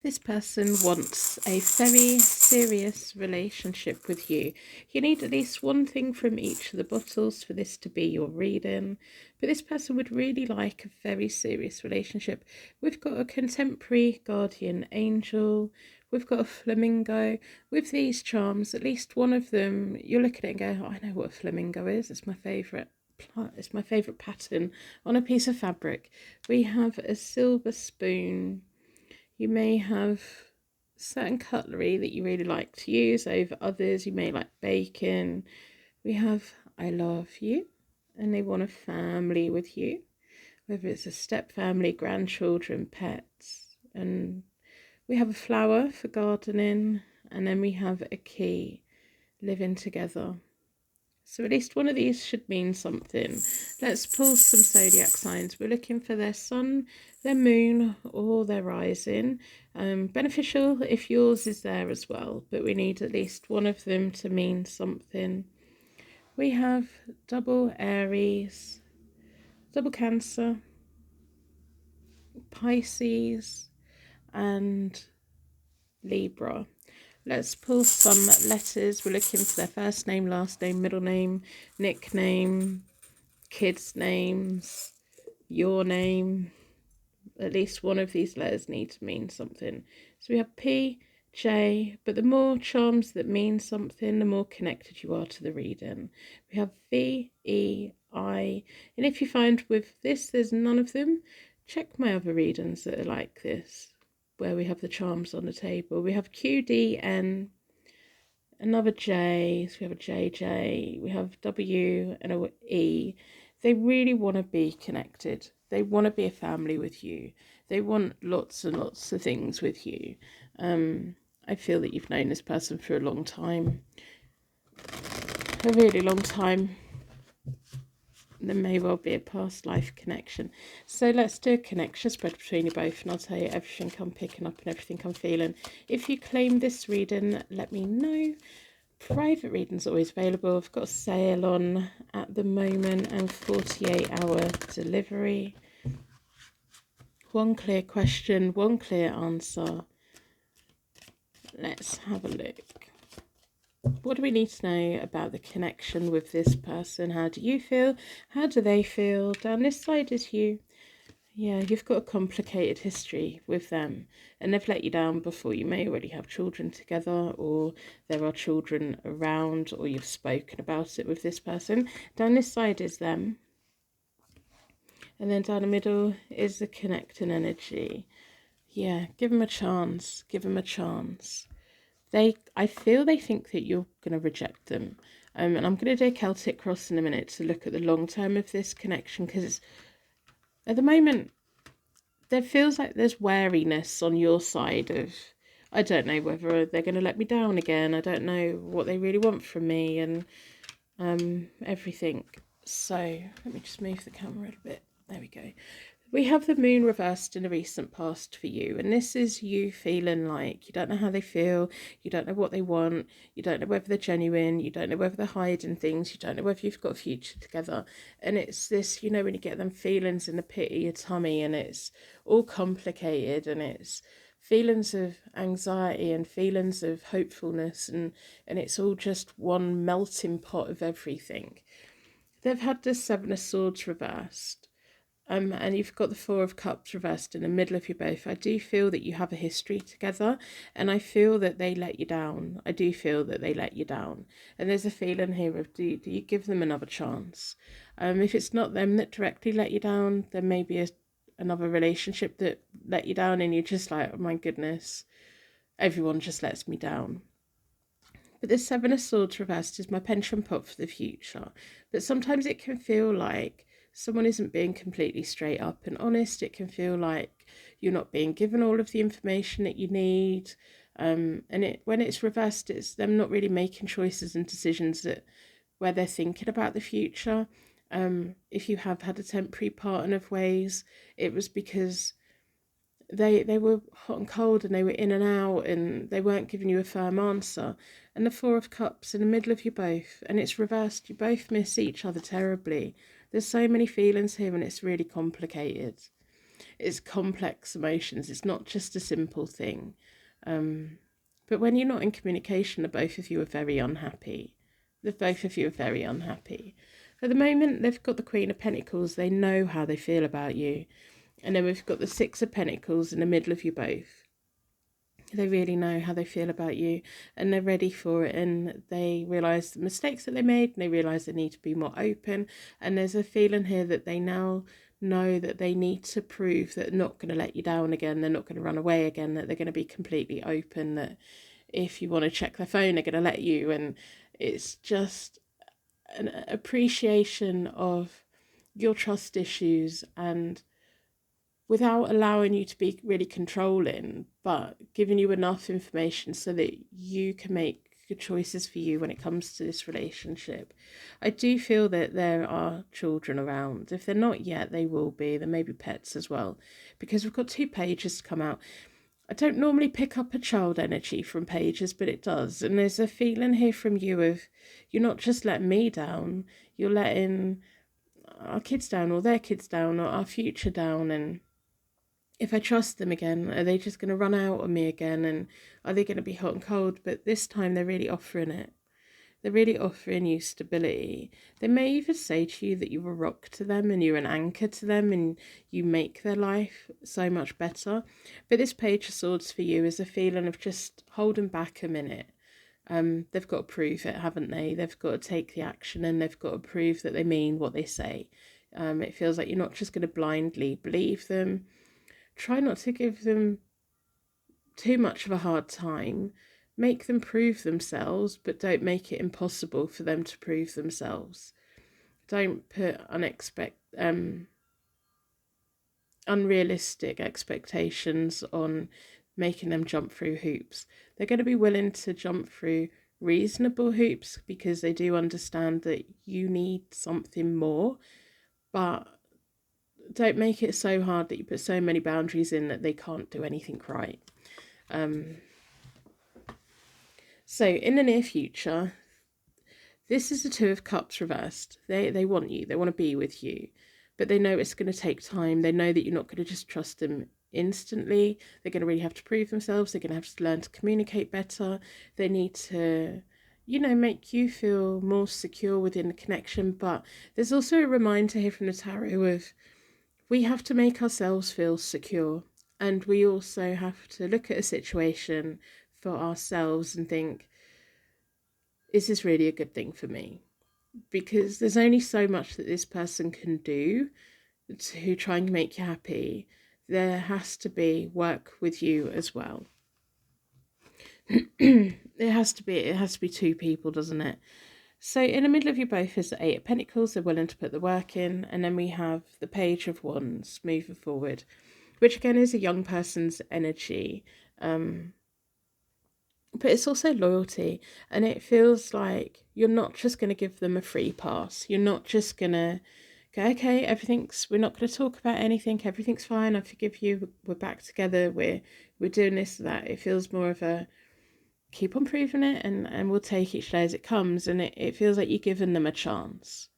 This person wants a very serious relationship with you. You need at least one thing from each of the bottles for this to be your reading. But this person would really like a very serious relationship. We've got a contemporary guardian angel. We've got a flamingo. With these charms, at least one of them, you'll look at it and go, oh, I know what a flamingo is. It's my favourite. It's my favourite pattern on a piece of fabric. We have a silver spoon. You may have certain cutlery that you really like to use over others. You may like bacon. We have I love you, and they want a family with you, whether it's a step family, grandchildren, pets. And we have a flower for gardening, and then we have a key, living together. So at least one of these should mean something. Let's pull some zodiac signs. We're looking for their sun, their moon, or their rising. Beneficial if yours is there as well, but we need at least one of them to mean something. We have double Aries, double Cancer, Pisces, and Libra. Let's pull some letters. We're looking for their first name, last name, middle name, nickname, kids' names, your name. At least one of these letters need to mean something. So we have P, J, but the more charms that mean something, the more connected you are to the reading. We have V, E, I, and if you find with this there's none of them, check my other readings that are like this, where we have the charms on the table. We have Q, D, N, another J, so we have a J J, we have W and a E. They really want to be connected. They want to be a family with you. They want lots and lots of things with you. I feel that you've known this person for a long time. A really long time. There may well be a past life connection. So let's do a connection spread between you both, and I'll tell you everything I'm picking up and everything I'm feeling. If you claim this reading, let me know. Private readings always available. I've got a sale on at the moment and 48-hour delivery. One clear question, one clear answer. Let's have a look. What do we need to know about the connection with this person? How do you feel? How do they feel? Down this side is you. Yeah, you've got a complicated history with them, and they've let you down before. You may already have children together, or there are children around, or you've spoken about it with this person. Down this side is them, and then down the middle is the connecting energy. Yeah, give them a chance. Give them a chance. I feel they think that you're going to reject them. And I'm going to do a Celtic cross in a minute to look at the long term of this connection, because at the moment there feels like there's wariness on your side of, I don't know whether they're going to let me down again. I don't know what they really want from me and everything. So let me just move the camera a little bit. There we go. We have the moon reversed in the recent past for you, and this is you feeling like you don't know how they feel, you don't know what they want, you don't know whether they're genuine, you don't know whether they're hiding things, you don't know whether you've got a future together. And it's this, you know, when you get them feelings in the pit of your tummy and it's all complicated, and it's feelings of anxiety and feelings of hopefulness, and it's all just one melting pot of everything. They've had the Seven of Swords reversed. And you've got the Four of Cups reversed in the middle of you both. I do feel that you have a history together, and I feel that they let you down. I do feel that they let you down. And there's a feeling here of, do you give them another chance? If it's not them that directly let you down, there may be another relationship that let you down, and you're just like, oh my goodness, everyone just lets me down. But the Seven of Swords reversed is my pension pot for the future. But sometimes it can feel like someone isn't being completely straight up and honest. It can feel like you're not being given all of the information that you need. And when it's reversed, it's them not really making choices and decisions that where they're thinking about the future. If you have had a temporary partner of ways, it was because they were hot and cold, and they were in and out, and they weren't giving you a firm answer. And the Four of Cups in the middle of you both, and it's reversed. You both miss each other terribly. There's so many feelings here, and it's really complicated. It's complex emotions. It's not just a simple thing. But when you're not in communication, the both of you are very unhappy. The both of you are very unhappy. At the moment, they've got the Queen of Pentacles. They know how they feel about you. And then we've got the Six of Pentacles in the middle of you both. They really know how they feel about you, and they're ready for it, and they realise the mistakes that they made, and they realise they need to be more open. And there's a feeling here that they now know that they need to prove that they're not going to let you down again, they're not going to run away again, that they're going to be completely open, that if you want to check their phone, they're going to let you. And it's just an appreciation of your trust issues, and without allowing you to be really controlling, but giving you enough information so that you can make good choices for you when it comes to this relationship. I do feel that there are children around. If they're not yet, they will be. There may be pets as well, because we've got 2 pages to come out. I don't normally pick up a child energy from pages, but it does. And there's a feeling here from you of, you're not just letting me down, you're letting our kids down, or their kids down, or our future down. And if I trust them again, are they just going to run out on me again? And are they going to be hot and cold? But this time they're really offering it. They're really offering you stability. They may even say to you that you're a rock to them and you're an anchor to them and you make their life so much better. But this Page of Swords for you is a feeling of just holding back a minute. They've got to prove it, haven't they? They've got to take the action, and they've got to prove that they mean what they say. It feels like you're not just going to blindly believe them. Try not to give them too much of a hard time. Make them prove themselves, but don't make it impossible for them to prove themselves. Don't put unrealistic expectations on making them jump through hoops. They're going to be willing to jump through reasonable hoops because they do understand that you need something more, but don't make it so hard that you put so many boundaries in that they can't do anything right. So in the near future, this is the Two of Cups reversed. They want you. They want to be with you. But they know it's going to take time. They know that you're not going to just trust them instantly. They're going to really have to prove themselves. They're going to have to learn to communicate better. They need to, make you feel more secure within the connection. But there's also a reminder here from the tarot of, we have to make ourselves feel secure, and we also have to look at a situation for ourselves and think, is this really a good thing for me? Because there's only so much that this person can do to try and make you happy. There has to be work with you as well. It has to be 2 people, doesn't it? So in the middle of you both is the Eight of Pentacles. They're willing to put the work in. And then we have the Page of Wands moving forward, which again is a young person's energy. But it's also loyalty. And it feels like you're not just going to give them a free pass. You're not just going to go, okay, we're not going to talk about anything. Everything's fine. I forgive you. We're back together. We're doing this, that. It feels more of a, keep on proving it, and we'll take each day as it comes. And it feels like you're giving them a chance,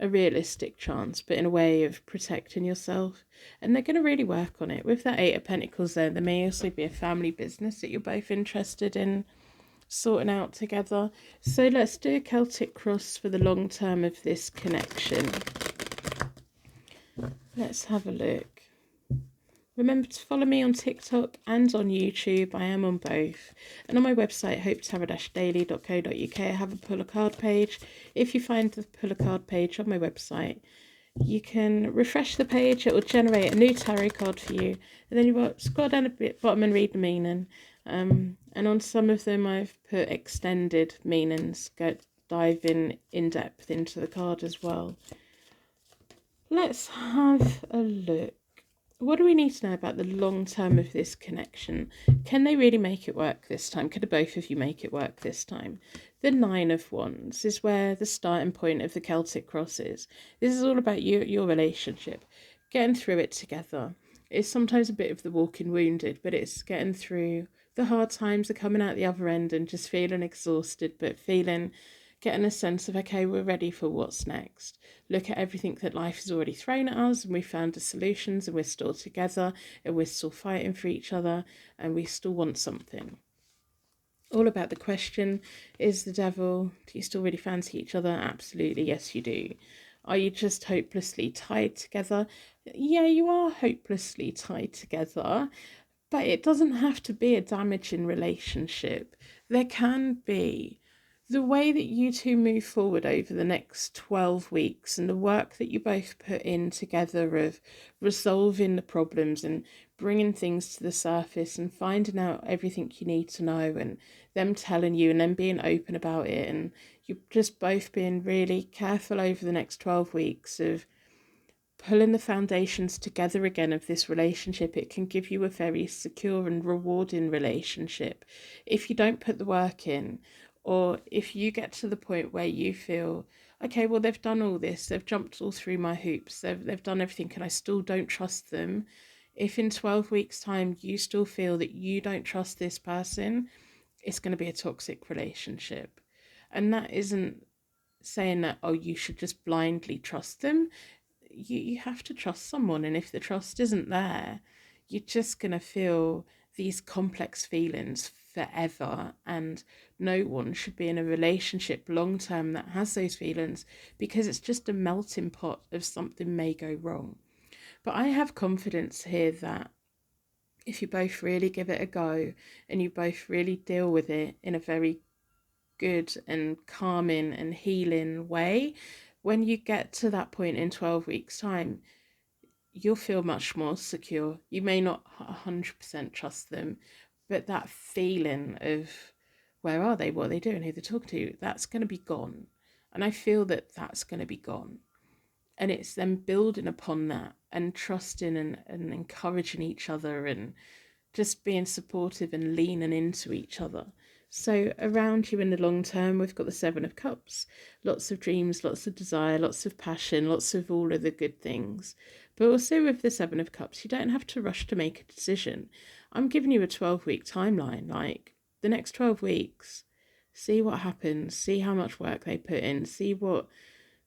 a realistic chance, but in a way of protecting yourself. And they're going to really work on it. With that Eight of Pentacles there may also be a family business that you're both interested in sorting out together. So let's do a Celtic cross for the long term of this connection. Let's have a look. Remember to follow me on TikTok and on YouTube. I am on both. And on my website, hopetarot-daily.co.uk, I have a pull a card page. If you find the pull a card page on my website, you can refresh the page. It will generate a new tarot card for you. And then you scroll down a bit bottom and read the meaning. And on some of them, I've put extended meanings, diving in depth into the card as well. Let's have a look. What do we need to know about the long term of this connection? Can they really make it work this time? Can the both of you make it work this time? The Nine of Wands is where the starting point of the Celtic cross is. This is all about your relationship, getting through it together. It's sometimes a bit of the walking wounded, but it's getting through the hard times, are coming out the other end and just feeling exhausted, but feeling getting a sense of, okay, we're ready for what's next. Look at everything that life has already thrown at us, and we found the solutions, and we're still together, and we're still fighting for each other, and we still want something. All about the question, is the devil, do you still really fancy each other? Absolutely, yes you do. Are you just hopelessly tied together? Yeah, you are hopelessly tied together, but it doesn't have to be a damaging relationship. There can be. The way that you two move forward over the next 12 weeks and the work that you both put in together of resolving the problems and bringing things to the surface and finding out everything you need to know, and them telling you and then being open about it, and you just both being really careful over the next 12 weeks of pulling the foundations together again of this relationship, it can give you a very secure and rewarding relationship. If you don't put the work in, or if you get to the point where you feel, okay, well, they've done all this, they've jumped all through my hoops, they've done everything, and I still don't trust them. If in 12 weeks' time you still feel that you don't trust this person, it's going to be a toxic relationship. And that isn't saying that, oh, you should just blindly trust them. You have to trust someone, and if the trust isn't there, you're just going to feel these complex feelings forever, and no one should be in a relationship long term that has those feelings, because it's just a melting pot of something may go wrong. But I have confidence here that if you both really give it a go and you both really deal with it in a very good and calming and healing way, when you get to that point in 12 weeks' time, you'll feel much more secure. You may not 100% trust them, but that feeling of where are they, what are they doing, who they're talking to, that's going to be gone. And I feel that that's going to be gone. And it's them building upon that and trusting and encouraging each other and just being supportive and leaning into each other. So around you in the long term, we've got the Seven of Cups, lots of dreams, lots of desire, lots of passion, lots of all of the good things. But also with the Seven of Cups, you don't have to rush to make a decision. I'm giving you a 12-week timeline, like the next 12 weeks. See what happens, see how much work they put in, see what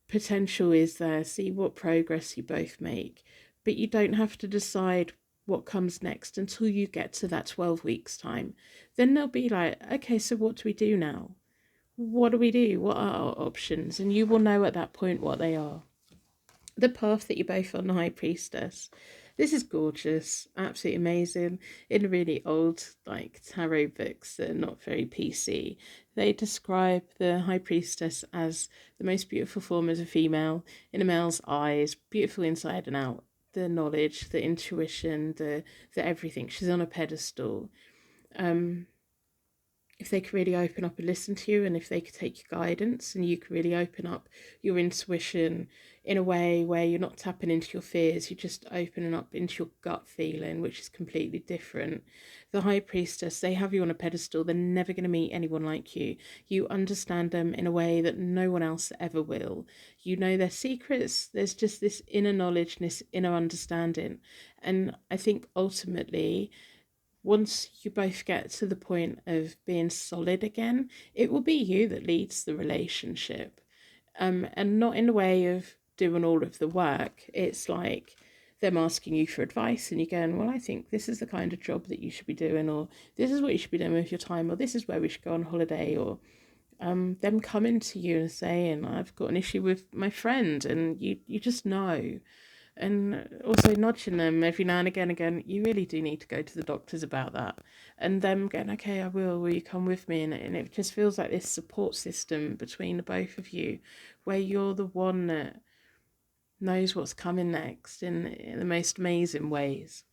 potential is there, see what progress you both make. But you don't have to decide what comes next until you get to that 12 weeks time. Then they'll be like, okay, so what do we do now? What do we do? What are our options? And you will know at that point what they are. The path that you're both on, the High Priestess. This is gorgeous, absolutely amazing. In really old, like, tarot books that are not very PC, they describe the High Priestess as the most beautiful form as a female, in a male's eyes, beautiful inside and out. The knowledge, the intuition, the everything. She's on a pedestal. If they could really open up and listen to you, and if they could take your guidance and you could really open up your intuition in a way where you're not tapping into your fears, you're just opening up into your gut feeling, which is completely different. The High Priestess, they have you on a pedestal. They're never going to meet anyone like you. You understand them in a way that no one else ever will. You know their secrets. There's just this inner knowledge and this inner understanding. And I think ultimately, once you both get to the point of being solid again, it will be you that leads the relationship. And not in the way of doing all of the work. It's like them asking you for advice and you going, well, I think this is the kind of job that you should be doing, or this is what you should be doing with your time, or this is where we should go on holiday, or them coming to you and saying, I've got an issue with my friend, and you just know. And also nudging them every now and again, you really do need to go to the doctors about that. And them going, okay, I will you come with me? And it just feels like this support system between the both of you, where you're the one that knows what's coming next in the most amazing ways.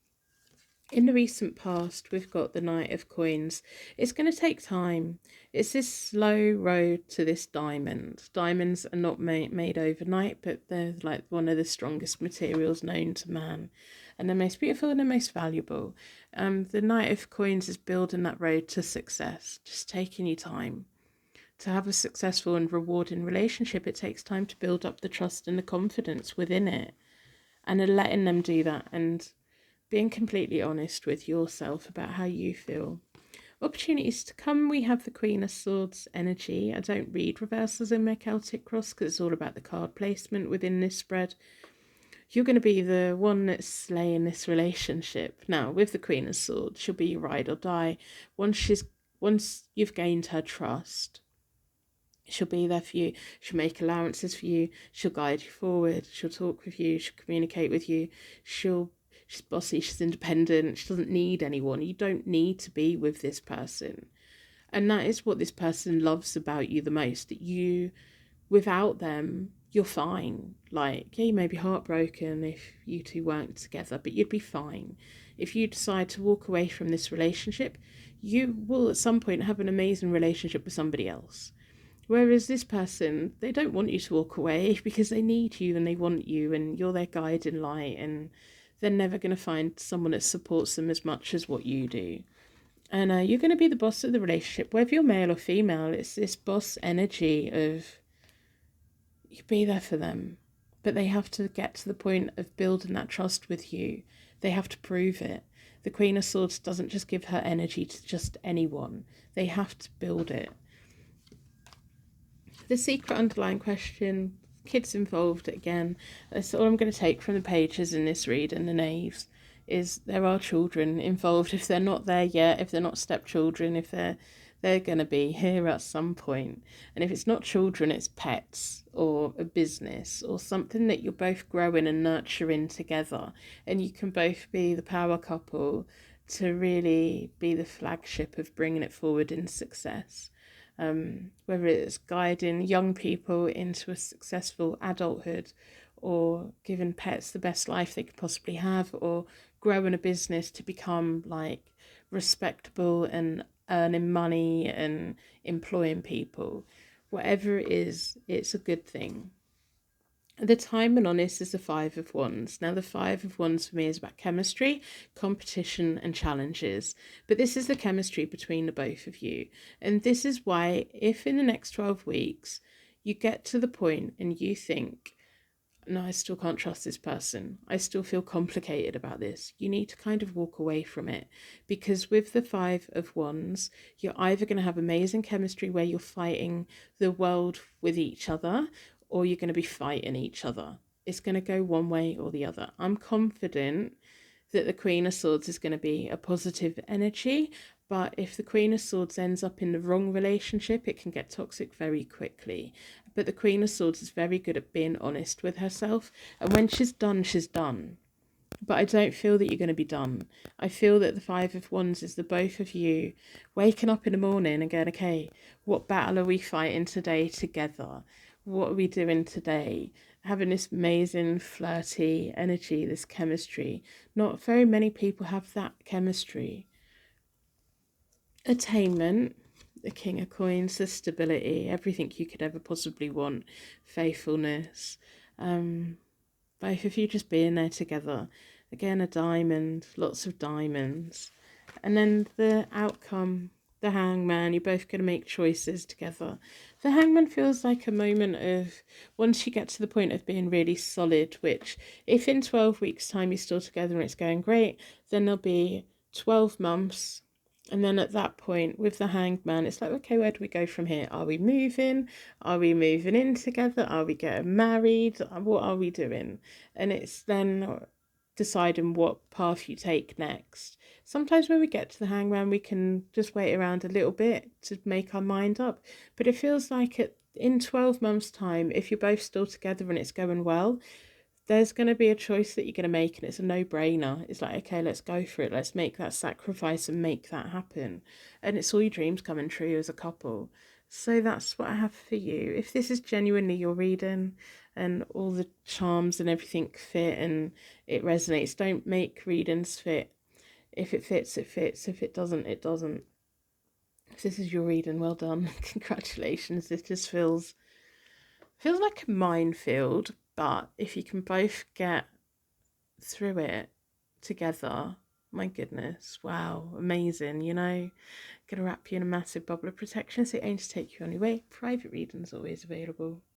In the recent past, we've got the Knight of Coins. It's going to take time. It's this slow road to this diamond. Diamonds are not made overnight, but they're like one of the strongest materials known to man. And the most beautiful and the most valuable. The Knight of Coins is building that road to success, just taking you time. To have a successful and rewarding relationship, it takes time to build up the trust and the confidence within it. And then letting them do that, and being completely honest with yourself about how you feel. Opportunities to come, we have the Queen of Swords energy. I don't read reversals in my Celtic cross because it's all about the card placement within this spread. You're going to be the one that's slaying this relationship. Now, with the Queen of Swords, she'll be your ride or die. Once you've gained her trust, she'll be there for you. She'll make allowances for you. She'll guide you forward. She'll talk with you. She'll communicate with you. She's bossy. She's independent. She doesn't need anyone. You don't need to be with this person. And that is what this person loves about you the most. That you, without them, you're fine. Like, yeah, you may be heartbroken if you two weren't together, but you'd be fine. If you decide to walk away from this relationship, you will at some point have an amazing relationship with somebody else. Whereas this person, they don't want you to walk away because they need you and they want you and you're their guiding light, and they're never going to find someone that supports them as much as what you do. And you're going to be the boss of the relationship, whether you're male or female. It's this boss energy of you be there for them, but they have to get to the point of building that trust with you. They have to prove it. The Queen of Swords doesn't just give her energy to just anyone. They have to build it. The secret underlying question, kids involved again. That's all I'm going to take from the pages in this read and the knaves, is there are children involved. If they're not there yet, if they're not stepchildren, if they're going to be here at some point. And if it's not children, it's pets or a business or something that you're both growing and nurturing together. And you can both be the power couple to really be the flagship of bringing it forward in success. Whether it's guiding young people into a successful adulthood, or giving pets the best life they could possibly have, or growing a business to become like respectable and earning money and employing people. Whatever it is, it's a good thing. The timing on this is the Five of Wands. Now, the Five of Wands for me is about chemistry, competition, and challenges. But this is the chemistry between the both of you. And this is why, if in the next 12 weeks you get to the point and you think, no, I still can't trust this person, I still feel complicated about this, you need to kind of walk away from it. Because with the Five of Wands, you're either going to have amazing chemistry where you're fighting the world with each other, or you're going to be fighting each other. It's going to go one way or the other. I'm confident that the Queen of Swords is going to be a positive energy, but if the Queen of Swords ends up in the wrong relationship, it can get toxic very quickly. But the Queen of Swords is very good at being honest with herself, and when she's done, she's done. But I don't feel that you're going to be done. I feel that the Five of Wands is the both of you waking up in the morning and going, okay, what battle are we fighting today together? What are we doing today? Having this amazing flirty energy, this chemistry. Not very many people have that chemistry. Attainment, the King of Coins, the stability, everything you could ever possibly want, faithfulness. Both of you just being there together. Again, a diamond, lots of diamonds. And then the outcome, the Hangman, you're both going to make choices together. The Hangman feels like a moment of, once you get to the point of being really solid, which if in 12 weeks' time you're still together and it's going great, then there'll be 12 months. And then at that point, with the Hangman, it's like, okay, where do we go from here? Are we moving? Are we moving in together? Are we getting married? What are we doing? And it's then deciding what path you take next. Sometimes when we get to the Hangman, we can just wait around a little bit to make our mind up. But it feels like in 12 months' time, if you're both still together and it's going well, there's going to be a choice that you're going to make, and it's a no-brainer. It's like, okay, let's go for it. Let's make that sacrifice and make that happen. And it's all your dreams coming true as a couple. So that's what I have for you. If this is genuinely your reading and all the charms and everything fit and it resonates, don't make readings fit. If it fits, it fits. If it doesn't, it doesn't. If this is your reading, well done. Congratulations. This just feels like a minefield, but if you can both get through it together, my goodness, wow, amazing. Gonna wrap you in a massive bubble of protection so it aims to take you on your way. Private readings always available.